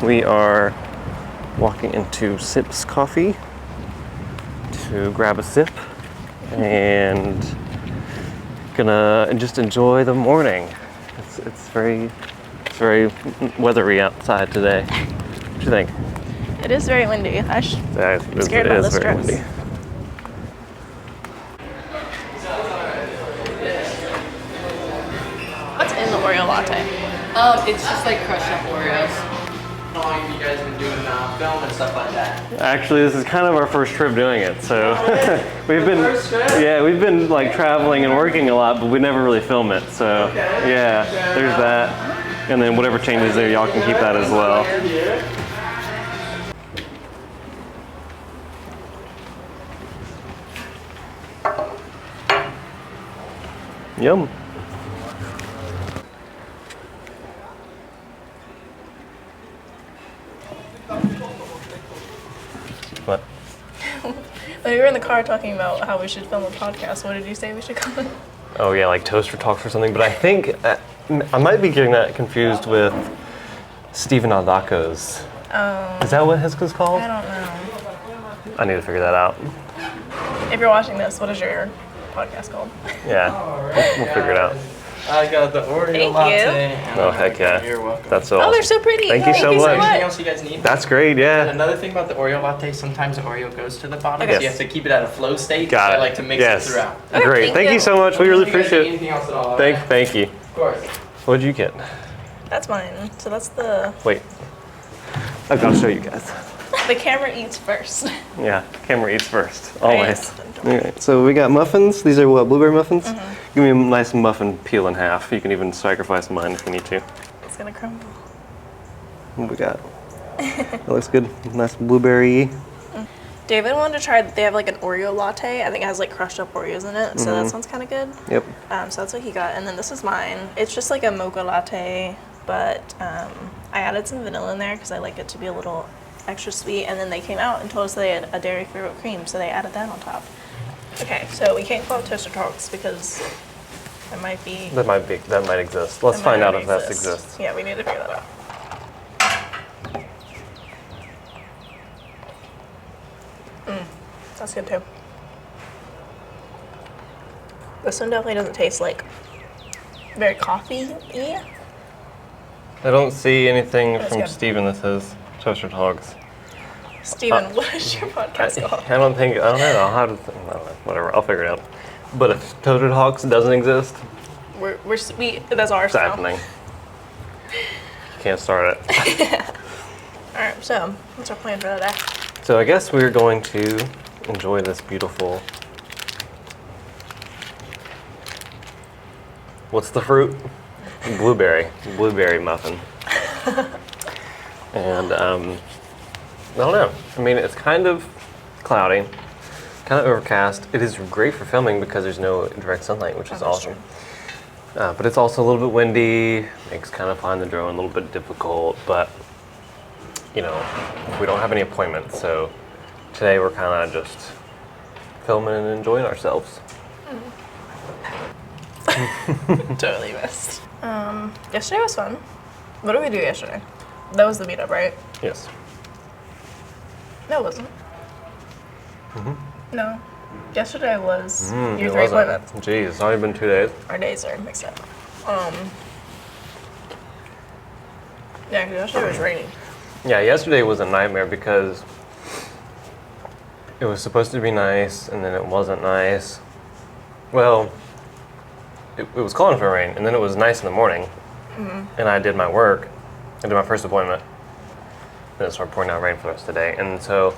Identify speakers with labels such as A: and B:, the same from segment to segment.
A: We are walking into Sips Coffee to grab a sip and gonna just enjoy the morning. It's very weathery outside today. What do you think?
B: It is very windy. I'm scared about this dress.
A: Windy.
B: What's in the Oreo latte?
C: It's just like crushed up Oreos. How long have you guys been doing film and stuff like that?
A: Actually, this is kind of our first trip doing it, so we've been like traveling and working a lot, but we never really film it. So yeah, there's that, and then whatever changes there, y'all can keep that as well. Yum. What?
B: When we were in the car talking about how we should film a podcast, what did you say we should call it?
A: Oh yeah, like Toaster Talks or something, but I think I might be getting that confused with Stephen Aldaco's. Is that what his was called?
B: I don't know.
A: I need to figure that out.
B: If you're watching this, what is your podcast called?
A: Yeah, we'll figure it out.
C: I got the Oreo latte.
A: Oh heck yeah.
C: You're welcome.
A: That's all.
B: Oh, they're so pretty.
A: Thank you so much.
C: Anything else you guys need?
A: That's great, yeah.
C: And another thing about the Oreo latte, sometimes the Oreo goes to the bottom,
B: Okay.
C: so you have to keep it at a flow state.
A: Got
C: so
A: it.
C: I like to mix
A: Yes.
C: it throughout.
B: Okay,
A: Great. Thank you so much. We really
C: If you guys
A: appreciate
C: need
A: it.
C: anything else at all?
A: Thank you.
C: Of course.
A: What'd you get?
B: That's mine. So that's the
A: Wait. I've got to show you guys.
B: camera eats first.
A: Yeah, camera eats first, always.
B: Right.
A: Alright, so we got muffins. These are what, blueberry muffins? Give me a nice muffin peel in half. You can even sacrifice mine if you need to.
B: It's gonna crumble.
A: What we got? That looks good. Nice blueberry.
B: David wanted to try. They have like an Oreo latte. I think it has like crushed up Oreos in it, so that sounds kind of good.
A: Yep.
B: So that's what he got, and then this is mine. It's just like a mocha latte, but I added some vanilla in there because I like it to be a little extra sweet. And then they came out and told us they had a dairy-free whipped cream, so they added that on top. Okay, so we can't call it Toaster Talks because it might be.
A: That might exist. Let's
B: it might
A: find out
B: already
A: if that
B: exist.
A: exists.
B: Yeah, we need to figure that out. That's good too. This one definitely doesn't taste like very coffee-y.
A: I don't see anything
B: That's
A: from
B: good.
A: Steven that says Toaster Talks.
B: Steven, what is your podcast called?
A: I don't know. I'll have to I don't know. Whatever. I'll figure it out. But if Toaster Talks doesn't exist,
B: That's ours
A: it's
B: now.
A: happening. Can't start it.
B: Alright, so what's our plan for the day?
A: So I guess we're going to enjoy this beautiful. What's the fruit? Blueberry muffin. And I don't know. I mean, it's kind of cloudy, kind of overcast. It is great for filming because there's no direct sunlight, which is
B: that's
A: awesome. But it's also a little bit windy, makes kind of finding the drone a little bit difficult, but you know, we don't have any appointments, so today we're kind of just filming and enjoying ourselves.
B: Totally missed. Yesterday was fun. What did we do yesterday? That was the meetup, right?
A: Yes.
B: No, it wasn't. No. Yesterday was your
A: It
B: 3
A: wasn't.
B: appointments.
A: Geez, it's already been 2 days.
B: Our days are mixed up. Yeah, 'cause yesterday was raining.
A: Yeah, yesterday was a nightmare because it was supposed to be nice and then it wasn't nice. Well, it was calling for rain and then it was nice in the morning. And I did my work. I did my first appointment. Then it started pouring out rain for the rest of the day. And so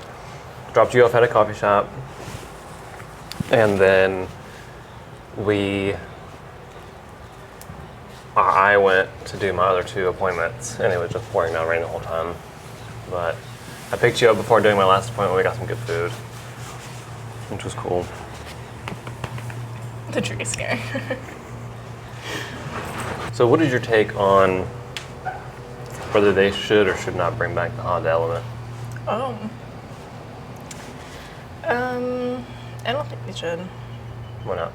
A: dropped you off at a coffee shop. And then I went to do my other 2 appointments and it was just pouring down rain the whole time. But I picked you up before doing my last appointment. We got some good food, which was cool.
B: The tree scare.
A: So what is your take on whether they should or should not bring back the Honda Element?
B: I don't think they should.
A: Why not?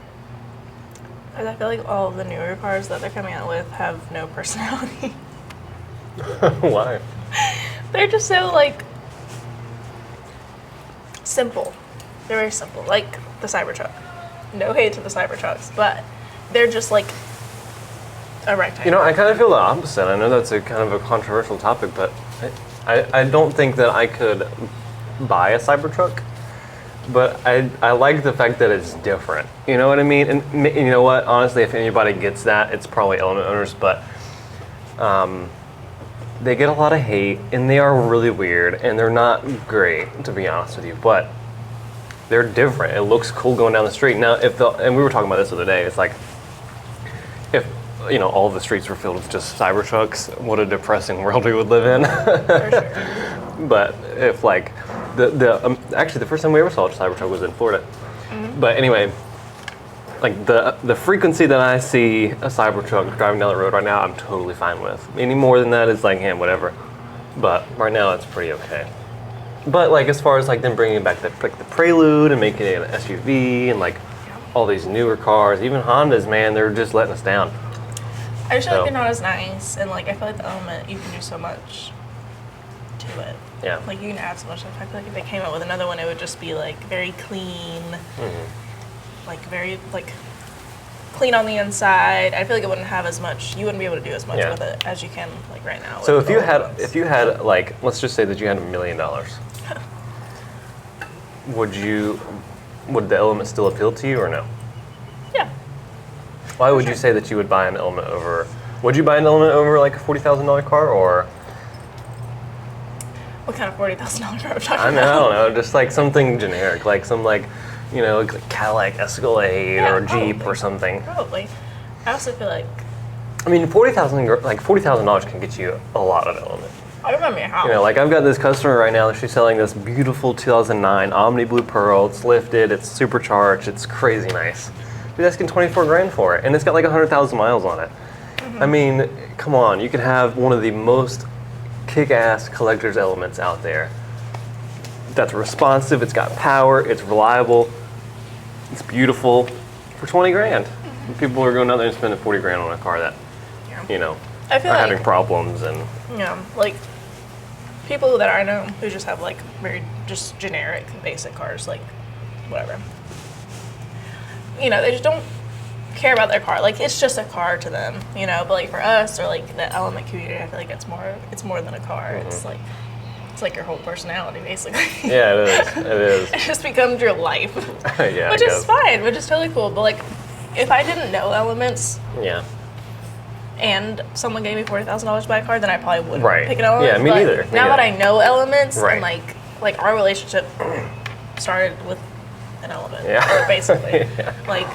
B: Because I feel like all of the newer cars that they're coming out with have no personality.
A: Why?
B: They're just so like simple. They're very simple, like the Cybertruck. No hate to the Cybertrucks, but they're just like a rectangle.
A: You know, I kind of feel the opposite. I know that's a kind of a controversial topic, but I don't think that I could buy a Cybertruck. But I like the fact that it's different. You know what I mean? And you know what? Honestly, if anybody gets that, it's probably Element owners. But they get a lot of hate, and they are really weird, and they're not great, to be honest with you. But they're different. It looks cool going down the street. Now, and we were talking about this the other day. It's like if all of the streets were filled with just Cybertrucks, what a depressing world we would live in.
B: For sure.
A: But if like actually the first time we ever saw a Cybertruck was in Florida. Mm-hmm. But anyway, like the frequency that I see a Cybertruck driving down the road right now, I'm totally fine with. Any more than that is like, whatever. But right now it's pretty okay. But like as far as like them bringing back the Prelude and making it an SUV and like all these newer cars, even Hondas, man, they're just letting us down.
B: I just feel like they're not as nice, and like I feel like the Element, you can do so much to it.
A: Yeah.
B: Like you can add so much. I feel like if they came out with another one, it would just be like very clean, like very like clean on the inside. I feel like it wouldn't have as much. You wouldn't be able to do as much with it as you can like right now.
A: So if you had like, let's just say that you had $1 million, would the Element still appeal to you or no?
B: Yeah.
A: Why would you say that you would buy an Element over? Would you buy an Element over like a $40,000 car or?
B: What kind of $40,000 car are we talking
A: I
B: about?
A: don't know, just like something generic, like some like Cadillac Escalade or Jeep
B: probably.
A: or something.
B: Probably. I also feel like
A: I mean, $40,000 can get you a lot of Element.
B: I remember your house.
A: Like I've got this customer right now. She's selling this beautiful 2009 Omni Blue Pearl. It's lifted. It's supercharged. It's crazy nice. She's asking $24,000 for it, and it's got like 100,000 miles on it. I mean, come on. You could have one of the most kick-ass collector's Elements out there. That's responsive. It's got power. It's reliable. It's beautiful for $20,000. People are going out there and spending $40,000 on a car that,
B: I feel
A: are
B: like
A: having problems and.
B: like people that I know who just have like very just generic basic cars, like whatever. They just don't care about their car. Like it's just a car to them, But like for us or like the Element community, I feel like it's more than a car. Mm-hmm. It's like your whole personality, basically.
A: Yeah, it is. It is.
B: It just becomes your life.
A: Yeah.
B: Which is fine, which is totally cool. But like, if I didn't know Elements, and someone gave me $40,000 to buy a car, then I probably wouldn't pick an Element.
A: Yeah, me neither.
B: Now that I know Elements, and like our relationship started with an Element, basically. Like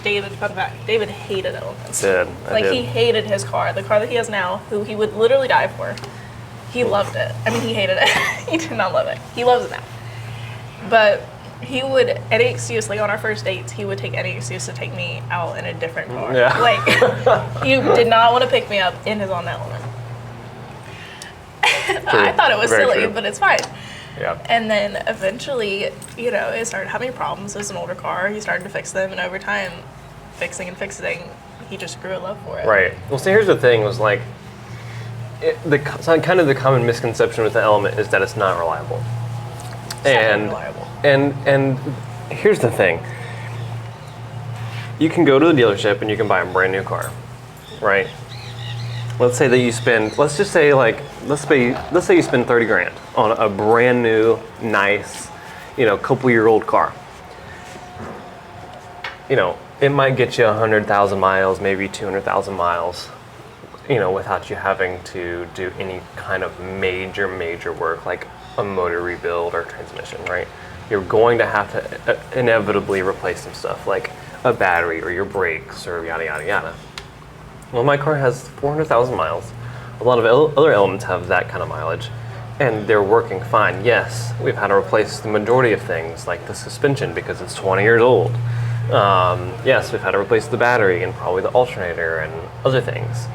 B: David, fun fact, David hated Elements. He hated his car, the car that he has now, who he would literally die for. He loved it. I mean, he hated it. He did not love it. He loves it now. But he would, any excuse, like on our first dates, he would take any excuse to take me out in a different car.
A: Yeah.
B: Like, he did not want to pick me up in his own Element. I thought it was silly, but it's fine.
A: Yeah.
B: And then eventually, it started having problems. It was an older car. He started to fix them, and over time, fixing, he just grew a love for it.
A: Right. Well, see, here's the thing: was like, the common misconception with the Element is that it's not reliable. And here's the thing: you can go to the dealership and you can buy a brand new car, right? Let's say that you spend, let's say you spend $30,000 on a brand new, nice, couple-year-old car. It might get you 100,000 miles, maybe 200,000 miles, without you having to do any kind of major work like a motor rebuild or transmission, right? You're going to have to inevitably replace some stuff like a battery or your brakes or yada, yada, yada. Well, my car has 400,000 miles. A lot of other Elements have that kind of mileage, and they're working fine. Yes, we've had to replace the majority of things, like the suspension, because it's 20 years old. Yes, we've had to replace the battery and probably the alternator and other things.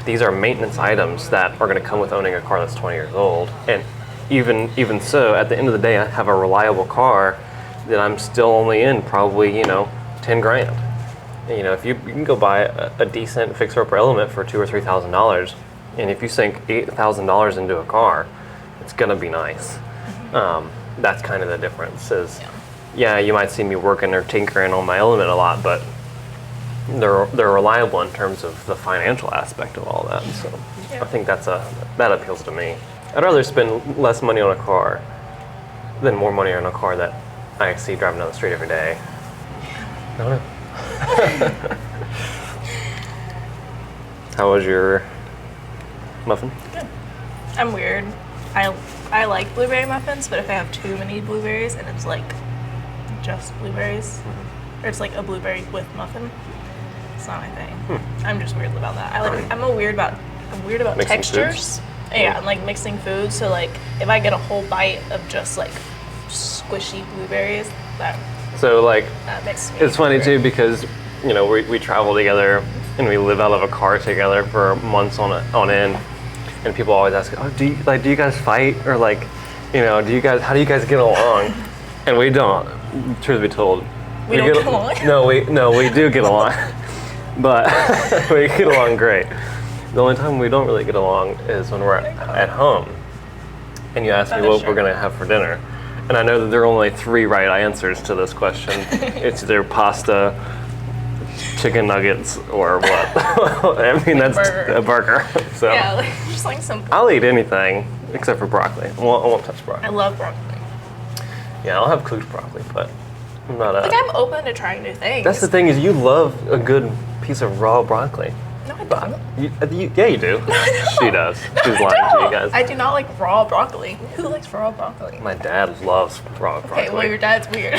A: These are maintenance items that are going to come with owning a car that's 20 years old. And even so, at the end of the day, I have a reliable car that I'm still only in probably, $10,000. If you can go buy a decent fixer-upper Element for $2,000 or $3,000, And if you sink $8,000 into a car, it's gonna be nice. That's kind of the difference. Yeah, you might see me working or tinkering on my element a lot, but they're reliable in terms of the financial aspect of all that. So I think that appeals to me. I'd rather spend less money on a car than more money on a car that I see driving down the street every day. I don't know. How was your muffin?
B: Good. I'm weird. I like blueberry muffins, but if I have too many blueberries and it's like just blueberries, or it's like a blueberry with muffin, it's not my thing. I'm just weird about that. I'm weird about
A: Mixing
B: textures. Yeah, and like mixing foods. So like if I get a whole bite of just like squishy blueberries, that
A: It's
B: makes me
A: funny
B: weird.
A: too because we travel together and we live out of a car together for months on end, and people always ask, "Oh, do you guys fight or how do you guys get along?" And we don't. Truth be told,
B: We don't get along?
A: No, we do get along, but we get along great. The only time we don't really get along is when we're at home, and you ask me
B: That is
A: what
B: true.
A: we're gonna have for dinner. And I know that there are only 3 right answers to this question. It's either pasta, chicken nuggets, or what? I mean, that's
B: Burger.
A: a burger. So
B: Yeah, like, just like simple.
A: I'll eat anything except for broccoli. I won't touch
B: I
A: broccoli.
B: love broccoli.
A: Yeah, I'll have cooked broccoli, but I'm not
B: Like I'm open to trying new things.
A: That's the thing is you love a good piece of raw broccoli.
B: No, I don't.
A: Yeah, you do. She does. She's lying to you guys.
B: I do not like raw broccoli. Who likes raw broccoli?
A: My dad loves raw broccoli.
B: Okay, well your dad's weird.
A: I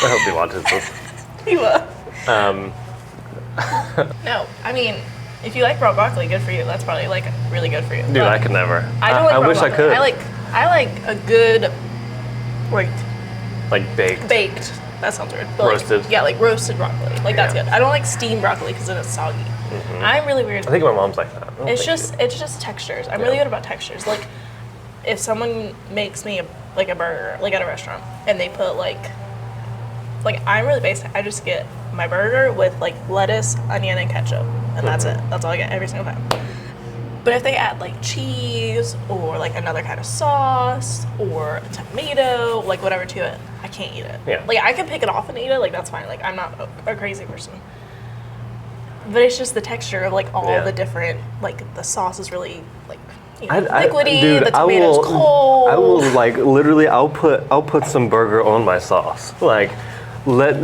A: hope he watches this.
B: He will. No, I mean, if you like raw broccoli, good for you. That's probably like really good for you.
A: Dude,
B: But
A: I could never.
B: I don't like
A: I
B: raw
A: wish I
B: broccoli.
A: could.
B: I like a good, like
A: Like baked.
B: baked. That sounds weird. But
A: Roasted.
B: Like, yeah, like roasted broccoli. Like that's
A: Yeah.
B: good. I don't like steamed broccoli because then it's soggy. I'm really weird.
A: I think my mom's like that. I don't
B: It's
A: think
B: it's just textures. I'm really good about textures. Like, if someone makes me a burger, like at a restaurant, and they put like I'm really basic. I just get my burger with like lettuce, onion, and ketchup, and that's it. That's all I get every single time. But if they add like cheese or like another kind of sauce or a tomato, like whatever to it, I can't eat it.
A: Yeah.
B: Like I can pick it off and eat it. Like that's fine. Like I'm not a crazy person. But it's just the texture of like all
A: Yeah.
B: the different the sauce is really like
A: I-
B: liquidy.
A: dude,
B: the tomato's cold.
A: I will like literally. I'll put some burger on my sauce. Like,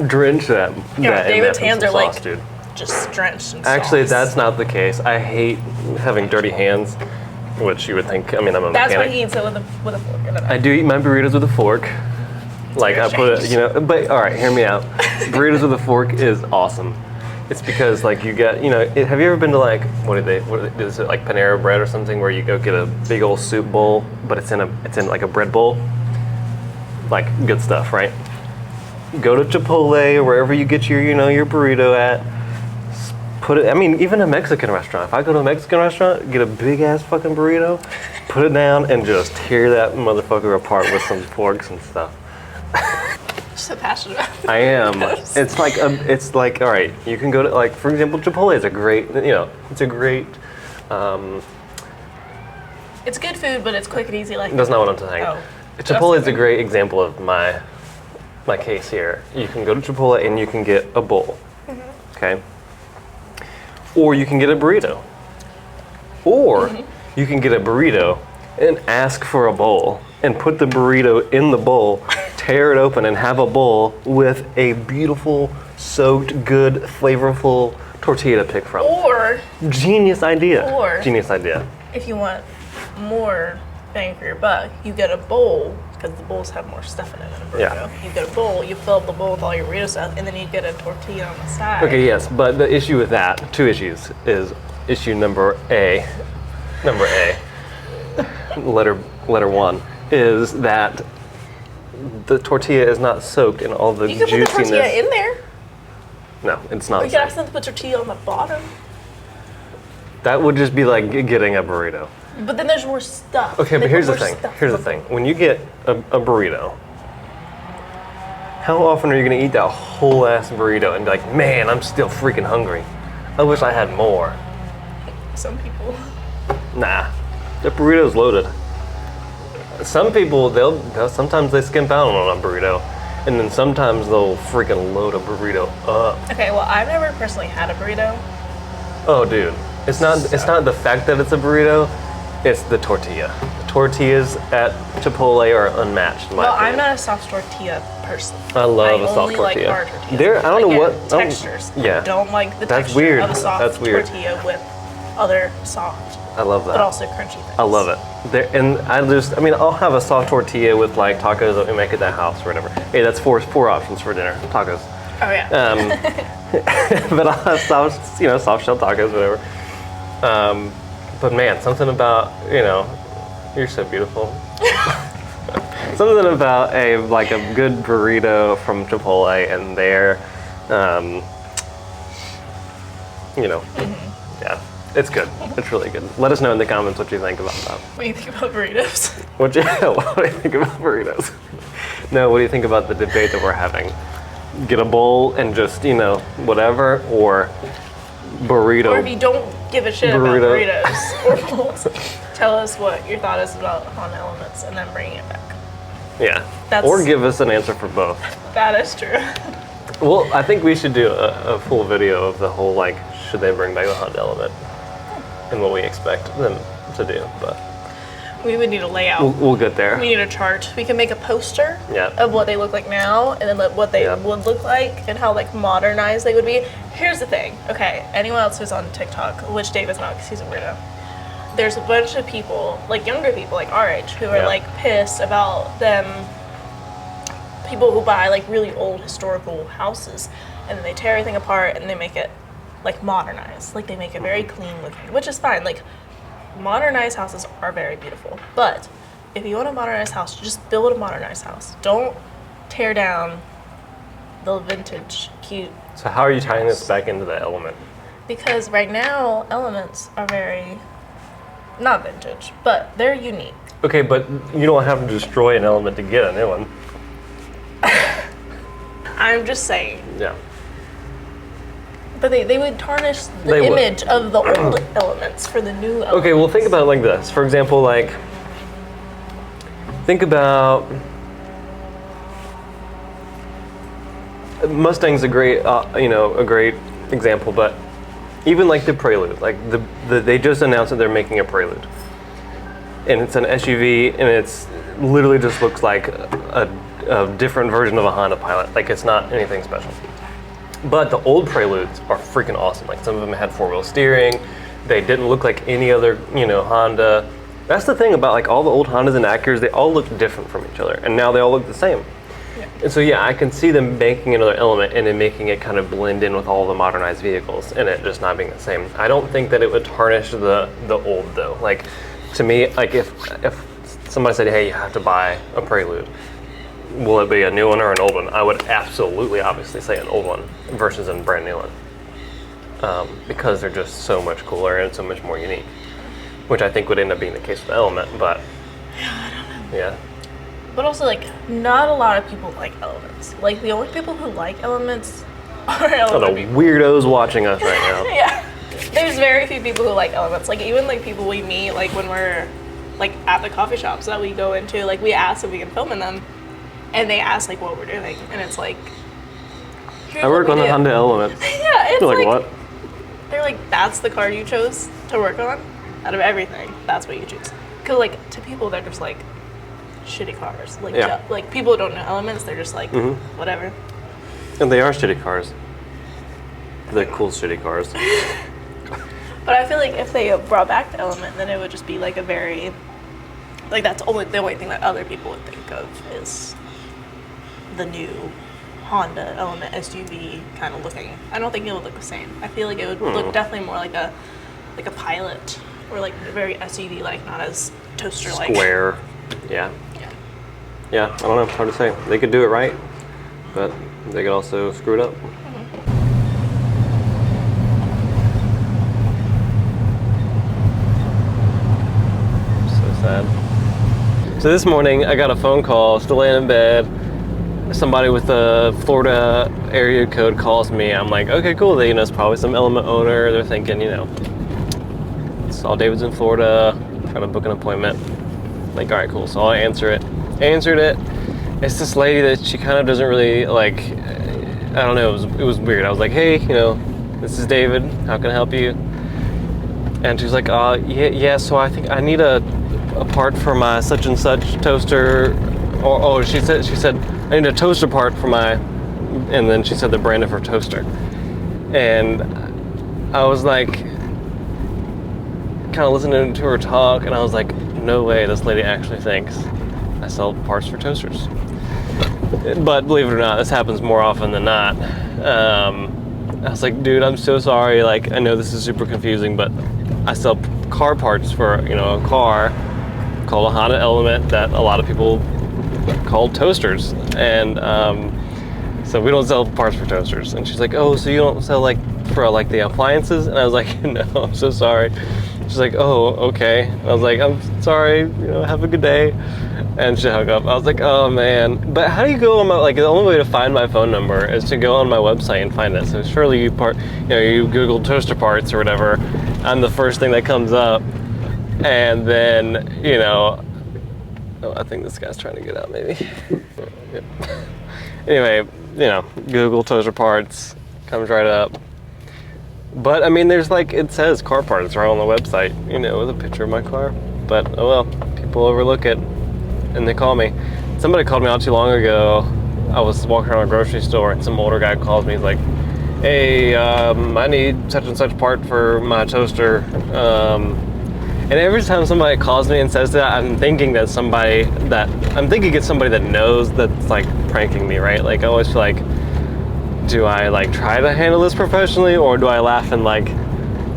A: drench that.
B: Yeah,
A: that in
B: David's
A: that
B: hands
A: some
B: are
A: sauce,
B: like
A: dude.
B: just drenched in
A: Actually,
B: sauce.
A: that's not the case. I hate having dirty hands, which you would think. I mean, I'm a
B: That's
A: mechanic.
B: why he eats it with a fork. And
A: I do eat my burritos with a fork. Like I put
B: strange.
A: it, but all right, hear me out. Burritos with a fork is awesome. It's because like you get, have you ever been to like what is it like Panera Bread or something where you go get a big old soup bowl, but it's in like a bread bowl, like good stuff, right? Go to Chipotle or wherever you get your burrito at. Put it. I mean, even a Mexican restaurant. If I go to a Mexican restaurant, get a big ass fucking burrito, put it down, and just tear that motherfucker apart with some forks and stuff.
B: so passionate about it.
A: I am. It's like all right. You can go to like for example, Chipotle is a great. It's a great.
B: It's good food, but it's quick and easy. Like
A: That's not what I'm saying.
B: Oh.
A: Chipotle is a great example of my case here. You can go to Chipotle and you can get a bowl, okay, or you can get a burrito, or you can get a burrito and ask for a bowl and put the burrito in the bowl, tear it open, and have a bowl with a beautiful, soaked, good, flavorful tortilla to pick from.
B: Or
A: Genius idea.
B: Or-
A: Genius idea.
B: if you want more bang for your buck, you get a bowl because the bowls have more stuff in it than a burrito.
A: Yeah.
B: You get a bowl, you fill up the bowl with all your burrito stuff, and then you get a tortilla on the side.
A: Okay, yes, but the issue with that, 2 issues, is issue number A, letter 1, is that the tortilla is not soaked in all the
B: You can put the
A: juiciness.
B: tortilla in there.
A: No, it's not.
B: Or you
A: the
B: can ask
A: same.
B: them to put tortilla on the bottom.
A: That would just be like getting a burrito.
B: But then there's more stuff.
A: Okay,
B: They
A: but here's
B: put
A: the
B: more
A: thing.
B: stuff
A: Here's the
B: on
A: thing. When you get a burrito, how often are you gonna eat that whole ass burrito and be like, man, I'm still freaking hungry. I wish I had more.
B: Some people.
A: Nah, the burrito's loaded. Some people, they'll sometimes they skimp out on a burrito, and then sometimes they'll freaking load a burrito up.
B: Okay, well, I've never personally had a burrito.
A: Oh, dude, it's not the fact that it's a burrito, it's the tortilla. The tortillas at Chipotle are unmatched. In my
B: Well,
A: opinion.
B: I'm not a soft tortilla person.
A: I love a soft
B: only like
A: tortilla.
B: hard tortillas.
A: There, I don't know what
B: textures.
A: yeah,
B: I don't like the
A: That's
B: texture
A: weird.
B: of a soft
A: That's weird.
B: tortilla with other soft,
A: I love that.
B: but also crunchy things.
A: I love it. And I'll have a soft tortilla with like tacos that we make at that house or whatever. Hey, that's four options for dinner. Tacos.
B: Oh yeah.
A: But I'll have soft shell tacos, whatever. But man, something about, you're so beautiful. Something about a good burrito from Chipotle and their, yeah, it's good. It's really good. Let us know in the comments what you think about that.
B: What do you think about burritos?
A: What do you think about burritos? No, what do you think about the debate that we're having? Get a bowl and just, whatever, or burrito.
B: Or if you don't give a shit about burritos or bowls, tell us what your thought is about Honda Elements and then bring it back.
A: Yeah. Or give us an answer for both.
B: That is true.
A: Well, I think we should do a full video of the whole, should they bring back the Honda Element and what we expect them to do, but
B: We would need a layout.
A: we'll get there.
B: We need a chart. We can make a poster
A: Yeah.
B: of what they look like now and then what they
A: Yeah.
B: would look like and how modernized they would be. Here's the thing. Okay, anyone else who's on TikTok, which Dave is not because he's a weirdo, there's a bunch of people, younger people our age, who are
A: Yeah.
B: pissed about them, people who buy really old historical houses and then they tear everything apart and they make it modernized. They make it very clean looking, which is fine. Modernized houses are very beautiful, but if you want a modernized house, just build a modernized house. Don't tear down the vintage cute.
A: So how are you tying this back into the Element?
B: Because right now elements are very not vintage, but they're unique.
A: Okay, but you don't have to destroy an Element to get a new one.
B: I'm just saying.
A: Yeah.
B: But they would tarnish the
A: They would.
B: image of the old elements for the new elements.
A: Okay, well think about it like this. For example, think about Mustang's a great example, but even the Prelude, they just announced that they're making a Prelude, and it's an SUV, and it's literally just looks like a different version of a Honda Pilot. It's not anything special. But the old Preludes are freaking awesome. Some of them had four-wheel steering. They didn't look like any other, Honda. That's the thing about all the old Hondas and Acuras. They all look different from each other, and now they all look the same.
B: Yeah.
A: And so I can see them making another Element and then making it kind of blend in with all the modernized vehicles, and it just not being the same. I don't think that it would tarnish the old though. To me, if somebody said, "Hey, you have to buy a Prelude," will it be a new one or an old one? I would absolutely, obviously say an old one versus a brand new one. Because they're just so much cooler and so much more unique. Which I think would end up being the case with the Element, but...
B: Yeah, I don't know.
A: Yeah.
B: But also, not a lot of people like elements. The only people who like elements are
A: Oh,
B: element
A: the
B: people.
A: weirdos watching us right now.
B: Yeah. There's very few people who like elements. Even people we meet, when we're at the coffee shops that we go into, we ask if we can film in them. And they ask what we're doing, and it's
A: I work on the Honda Element.
B: Yeah, it's
A: They're what?
B: They're that's the car you chose to work on? Out of everything, that's what you choose. Because to people, they're just shitty cars.
A: Yeah.
B: People who don't know elements, they're just whatever.
A: And they are shitty cars. They're cool shitty cars.
B: But I feel if they brought back the element, then it would just be a very that's the only thing that other people would think of is the new Honda Element SUV kind of looking. I don't think it would look the same. I feel it would look definitely more like a Pilot or very SUV not as toaster
A: Square. Yeah.
B: Yeah.
A: Yeah, I don't know. Hard to say. They could do it right, but they could also screw it up. So sad. So this morning I got a phone call, still laying in bed. Somebody with a Florida area code calls me. I'm like, okay, cool. It's probably some Element owner. They're thinking, saw David's in Florida, trying to book an appointment. Like, all right, cool. So I answered it. It's this lady that she kind of doesn't really like, I don't know, it was weird. I was like, hey, this is David, how can I help you? And she was like, yeah, so I think I need a part for my such and such toaster. She said, I need a toaster part for my, and then she said the brand of her toaster. And I was like, kind of listening to her talk, and I was like, no way, this lady actually thinks I sell parts for toasters. But believe it or not, this happens more often than not. I was like, dude, I'm so sorry. Like, I know this is super confusing, but I sell car parts for, a car called a Honda Element that a lot of people call toasters. And so we don't sell parts for toasters. And she's like, oh, so you don't sell for the appliances? And I was like, no, I'm so sorry. She's like, oh, okay. And I was like, I'm sorry, have a good day. And she hung up. I was like, oh man. But how do you go on my, the only way to find my phone number is to go on my website and find it. So surely you Google toaster parts or whatever, I'm the first thing that comes up. And then, I think this guy's trying to get out maybe. Yep. Anyway, Google toaster parts, comes right up. But I mean, there's it says car parts right on the website, with a picture of my car. But oh well, people overlook it and they call me. Somebody called me not too long ago. I was walking around a grocery store and some older guy calls me. He's like, hey, I need such and such part for my toaster. And every time somebody calls me and says that, I'm thinking it's somebody that knows that's pranking me, right? I always feel like, do I try to handle this professionally, or do I laugh and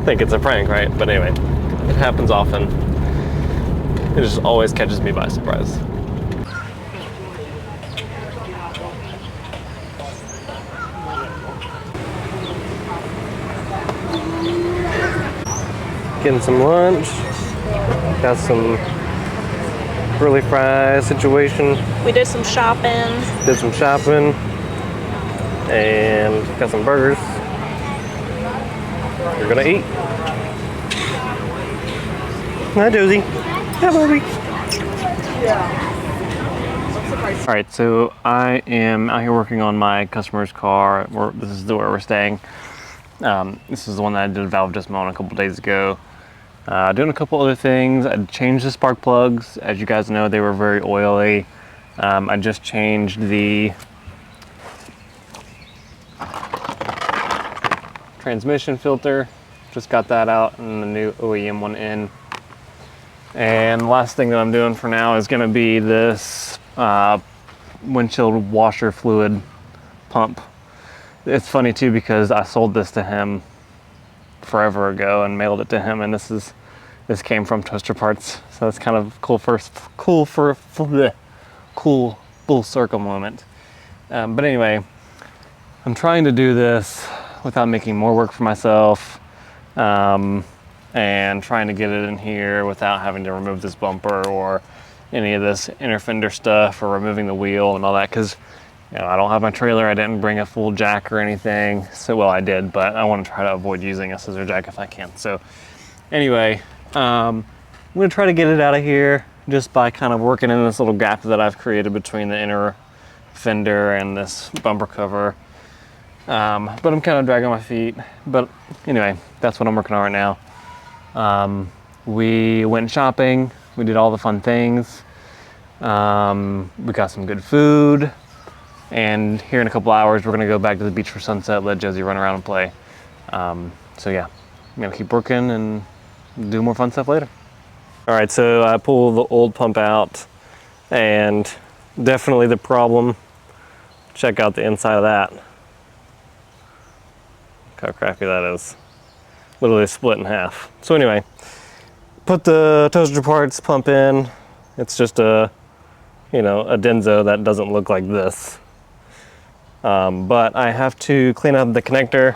A: think it's a prank, right? But anyway, it happens often. It just always catches me by surprise. Getting some lunch. Got some curly fry situation.
B: We did some shopping.
A: And got some burgers. We're gonna eat. Hi, Josie. Hi, Bobby. All right, so I am out here working on my customer's car. This is where we're staying. This is the one that I did a valve adjustment on a couple days ago. Doing a couple other things. I changed the spark plugs. As you guys know, they were very oily. I just changed the transmission filter, just got that out and the new OEM one in. And the last thing that I'm doing for now is going to be this windshield washer fluid pump. It's funny too because I sold this to him forever ago and mailed it to him, and this came from Toaster Parts, so it's kind of cool full circle moment. But anyway, I'm trying to do this without making more work for myself, and trying to get it in here without having to remove this bumper or any of this inner fender stuff or removing the wheel and all that, because I don't have my trailer. I didn't bring a full jack or anything. So, well, I did, but I want to try to avoid using a scissor jack if I can. So anyway, I'm going to try to get it out of here just by kind of working in this little gap that I've created between the inner fender and this bumper cover. But I'm kind of dragging my feet. But anyway, that's what I'm working on right now. We went shopping. We did all the fun things. We got some good food. And here in a couple hours, we're gonna go back to the beach for sunset, let Josie run around and play. So yeah, I'm gonna keep working and do more fun stuff later. All right, so I pulled the old pump out, and definitely the problem. Check out the inside of that. Look how crappy that is. Literally split in half. So anyway, put the Toaster Parts pump in. It's just a Denso that doesn't look like this. But I have to clean up the connector.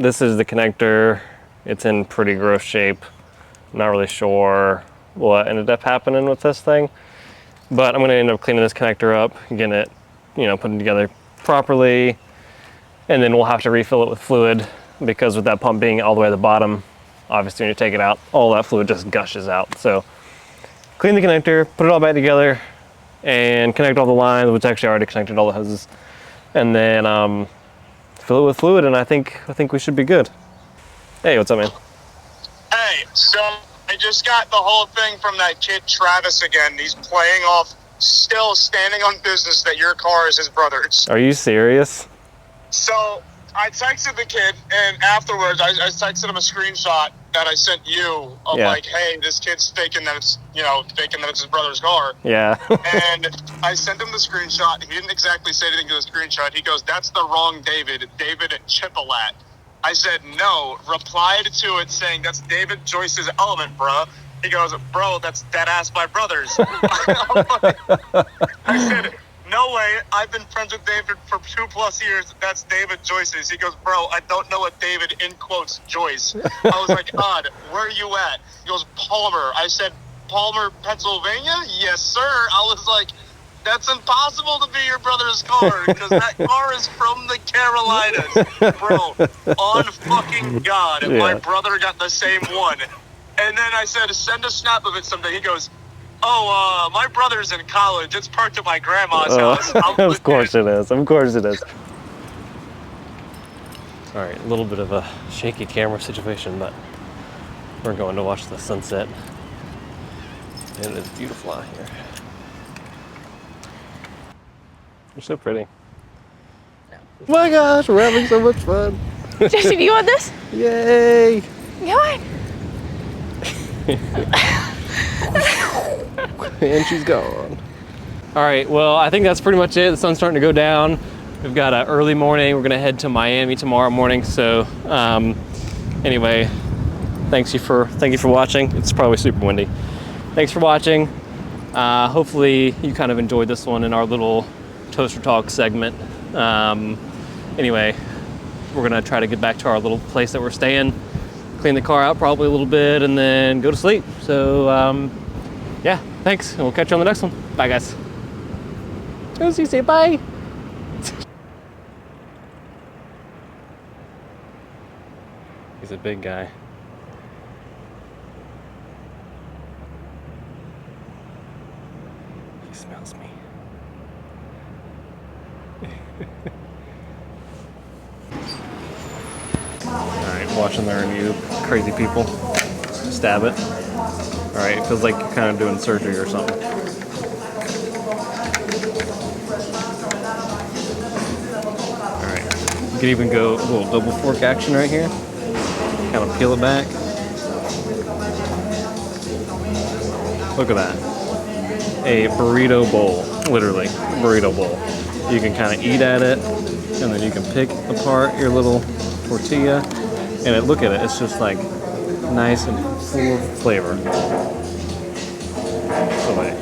A: This is the connector. It's in pretty gross shape. I'm not really sure what ended up happening with this thing, but I'm gonna end up cleaning this connector up, getting it, putting it together properly, and then we'll have to refill it with fluid because with that pump being all the way at the bottom, obviously when you take it out, all that fluid just gushes out. So clean the connector, put it all back together, and connect all the lines, which actually already connected all the hoses, and then fill it with fluid, and I think we should be good. Hey, what's up, man?
D: Hey, so I just got the whole thing from that kid Travis again. He's playing off, still standing on business that your car is his brother's.
A: Are you serious?
D: So I texted the kid, and afterwards I texted him a screenshot that I sent you of like, hey, this kid's faking that it's his brother's car.
A: Yeah.
D: And I sent him the screenshot. He didn't exactly say anything to the screenshot. He goes, that's the wrong David at Chippelat. I said, no, replied to it saying, that's David Joyce's Element, bruh. He goes, bro, that's dead ass my brother's. I said, no way, I've been friends with David for 2+ years. That's David Joyce's. He goes, bro, I don't know what David, in quotes, Joyce. I was like, odd, where are you at? He goes, Palmer. I said, Palmer, Pennsylvania? Yes, sir. I was like, that's impossible to be your brother's car because that car is from the Carolinas. Bro, on fucking God, my brother got the same one. And then I said, send a snap of it someday. He goes, oh, my brother's in college. It's parked at my grandma's house.
A: Of course it is. Of course it is. All right, a little bit of a shaky camera situation, but we're going to watch the sunset. And it is beautiful out here. You're so pretty. Oh my gosh, we're having so much fun.
B: Jesse, do you want this?
A: Yay!
B: Come on.
A: And she's gone. All right, well, I think that's pretty much it. The sun's starting to go down. We've got an early morning. We're gonna head to Miami tomorrow morning. So anyway, thank you for watching. It's probably super windy. Thanks for watching. Hopefully you kind of enjoyed this one in our little Toaster Talk segment. Anyway, we're gonna try to get back to our little place that we're staying, clean the car out probably a little bit, and then go to sleep. So yeah, thanks, and we'll catch you on the next one. Bye, guys. Josie, say bye. He's a big guy. He smells me. Alright, watching there and you crazy people. Stab it. Alright, it feels like you're kind of doing surgery or something. Alright, you can even go a little double fork action right here. Kind of peel it back. Look at that. A burrito bowl, literally, burrito bowl. You can kind of eat at it, and then you can pick apart your little tortilla, and look at it, it's just like nice and full of flavor. So like,